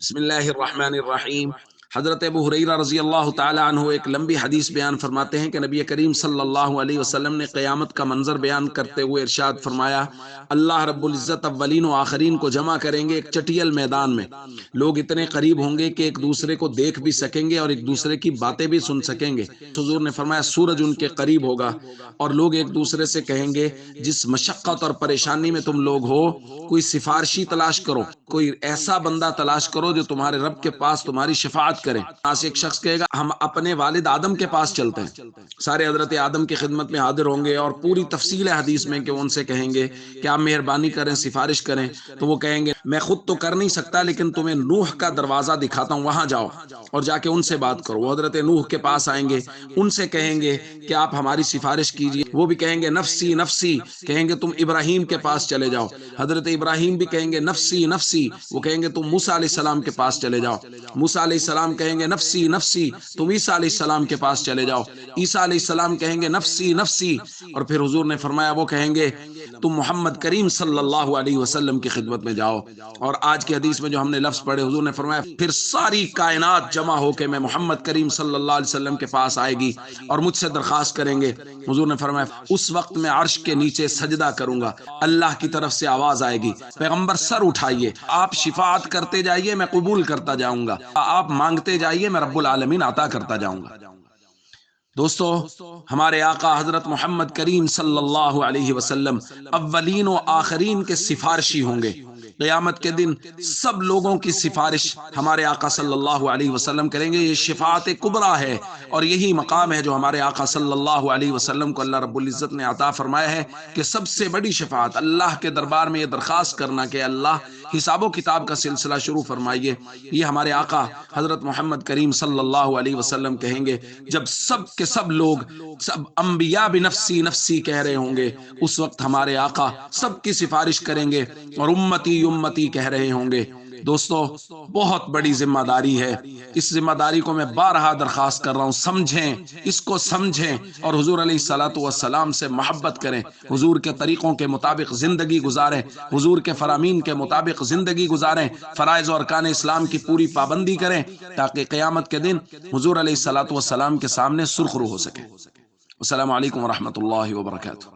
बिस्मिल्लाहिर्रहमानिर्रहीम। हजरत अबू हुरैरा रज़ी अल्लाह ताला अन्हु एक लंबी हदीस बयान फरमाते हैं कि नबी करीम सल्लल्लाहु अलैहि वसल्लम ने क़यामत का मंजर बयान करते हुए इरशाद फरमाया, अल्लाह रब्बुल इज़्ज़त अव्वलीन व आखिरीन को जमा करेंगे एक चटियल मैदान में। लोग इतने करीब होंगे कि एक दूसरे को देख भी सकेंगे और एक दूसरे की बातें भी सुन सकेंगे। हुज़ूर ने फरमाया, सूरज उनके करीब होगा और लोग एक दूसरे से कहेंगे, जिस मशक्क़त और परेशानी में तुम लोग हो, कोई सिफारशी तलाश करो, कोई ऐसा बंदा तलाश करो जो तुम्हारे रब के पास तुम्हारी शफाअत करे। आज एक शख्स कहेगा, हम अपने वालिद आदम के पास चलते हैं। सारे हजरत आदम की खिदमत में हाजिर होंगे और पूरी तफसील है हदीस में कि वो उनसे कहेंगे कि आप मेहरबानी करें, सिफारिश करें। तो वो कहेंगे, मैं खुद तो कर नहीं सकता, लेकिन तुम्हें नूह का दरवाजा दिखाता हूँ, वहां जाओ और जाके उनसे बात करो। वो हजरत नूह के पास आएंगे, उनसे कहेंगे कि आप हमारी सिफारिश कीजिए। वो भी कहेंगे नफसी नफसी, कहेंगे तुम इब्राहिम के पास चले जाओ। हजरत इब्राहिम भी कहेंगे नफसी नफसी, वो कहेंगे तुम मूसा अलैहिस्सलाम के पास चले जाओ। मूसा अलैहिस्सलाम कहेंगे नफसी नफसी, तुम ईसा अलैहिस्सलाम के पास चले जाओ। ईसा अलैहिस्सलाम कहेंगे नफसी नफसी, और फिर हुजूर ने फरमाया, वो कहेंगे तुम मोहम्मद करीम सल्लल्लाहु अलैहि वसल्लम की खिदमत में जाओ। और आज की हदीस में जो हमने लफ्ज पढ़े, हुजूर ने फरमाया, फिर सारी कायनात जमा होकर मैं मोहम्मद करीम सल्लल्लाहु अलैहि वसल्लम के पास आएगी और मुझसे दरखास्त करेंगे। हुजूर ने फरमाया, उस वक्त मैं अर्श के नीचे सजदा करूंगा, अल्लाह की तरफ से आवाज आएगी, पैगंबर सर उठाइए, आप शिफाअत करते जाइए, मैं कबूल करता जाऊंगा, आप मांगते जाइए, मैं रब्बुल आलमीन अता करता जाऊंगा। दोस्तों, हमारे आका हजरत मोहम्मद करीम सल्लल्लाहु अलैहि वसल्लम अव्वलीन व आखिरीन के सिफारशी होंगे। क़यामत के दिन सब लोगों की सिफारिश हमारे आका सल्लल्लाहु अलैहि वसल्लम करेंगे। ये शिफाअत कुबरा है और यही मकाम है जो हमारे आका सल्लल्लाहु अलैहि वसल्लम को अल्लाह रब्बुल इज़्ज़त ने अता फरमाया है कि सबसे बड़ी शिफाअत अल्लाह के दरबार में ये दरखास्त करना कि अल्लाह हिसाबो किताब का सिलसिला शुरू फरमाइए। ये हमारे आका हजरत मोहम्मद करीम सल्लल्लाहु अलैहि वसल्लम कहेंगे जब सब के सब लोग, सब अंबिया भी नफसी नफसी कह रहे होंगे, उस वक्त हमारे आका सबकी सिफारिश करेंगे और उम्मती उम्मती कह रहे होंगे। दोस्तों, बहुत बड़ी जिम्मेदारी है। इस जिम्मेदारी को मैं बारहा दरखास्त कर रहा हूं, समझें, इसको समझें और हुजूर अलैहिस्सलातु वस्सलाम से मोहब्बत करें, हुजूर के तरीकों के मुताबिक जिंदगी गुजारें, हुजूर के फरामीन के मुताबिक जिंदगी गुजारें, फराइज और अरकान इस्लाम की पूरी पाबंदी करें, ताकि क़यामत के दिन हुजूर अलैहिस्सलातु वस्सलाम के सामने सुरखरू हो सके। अस्सलामु अलैकुम व रहमतुल्लाहि व बरकातुहू।